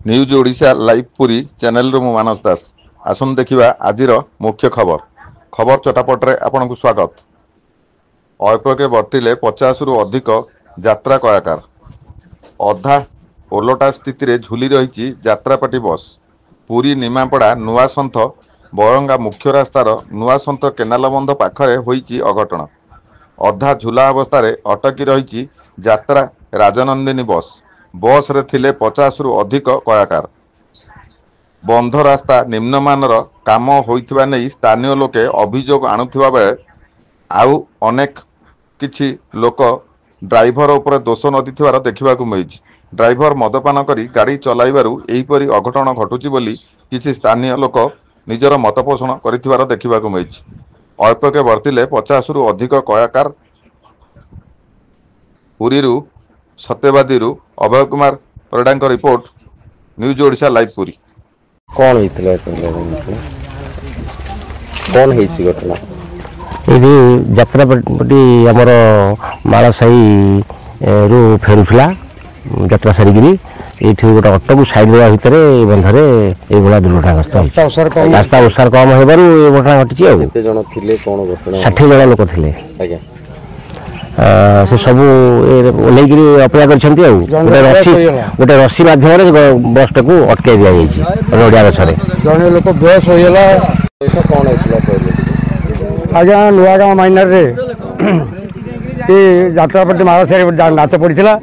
News Odisha live Puri channel रु मानस दास आसन देखिबा आजिर मुख्य खबर खबर चटापटरे आपन को स्वागत। अल्पके बर्तिले 50 रु अधिक यात्रा कलाकार अधा ओलटा स्थिति रे झुली रही यात्रापाटी बस पुरी निमापड़ा नुआसंथ बरंगा मुख्य रास्तार नुआसंथ केनाल बंध पाखरे होईची अघटन अधा झुला अवस्था अटकी रही यात्रा राजनंदिनी बस बस रे थिले 50 रु अधिक कलाकार बंध रास्ता निम्नमानर काम होइथिबा नै स्थानीय लोके अभियोग आणुथिबा बेले आउ अनेक किछि लोक ड्राइवर उपर दोष नदिथिबार देखिबाकू मिलिछि। ड्राइवर मदपान करी गाड़ी चलाइबारु एहीपरि अघटन घटुछि बोली किछि स्थानीय लोक निजर मत पोषण करिथिबार देखिबाकू मिलिछि। अल्पके बर्तिले 50 रु अधिक कलाकार पुरीरु Satyabadi Abhay Kumar Parida report news Odisha live Puri. कौन कौन घटना ये यात्रापटी आमर मालसाही रु फेरुला यात्रा सारिकी ये गोटे अटो को साइड देवा भितर बंधरे ये दुर्घटनाग्रस्त रास्ता ओसार कम हो घटना घटी 60 जन लोक थे से सब ओल्लैकरी अपेक्षा कर गोटे रस्सी मध्यम बस टाक अटक दि रोडिया गछरे जन लोक बेस होइला आज्ञा नुआगाँव माइनर रे यात्रापटी मालसाही नाच पड़ा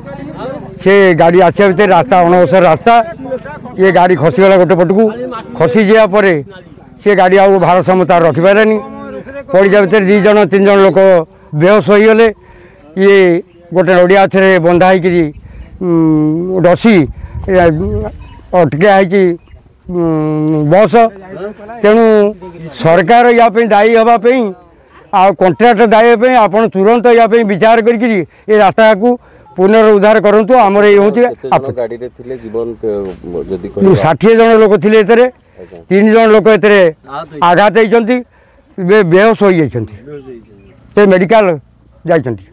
से गाड़ी आसा भितर रास्ता अनवसर रास्ता ये गाड़ी खसीगला गोटे पट को खसी जापर से गाड़ी आ भारसाम्य तार रखिपारानी पड़ा भितर 2 जन 3 जन लोक बेहोश होगले ये गोटे नड़िया गछरे बंधा होकरी रसी अटका बस तेणु सरकार या दायी हाँपाई आ कंट्राक्टर दायी आप तुरंत या विचार कर रास्ता को पुनरुद्धार करूँ आमर ये हूँ 60 जन लोक थे 3 जन लोक आघात होती बेहोश हो जाती मेडिकल जाइछन्ति।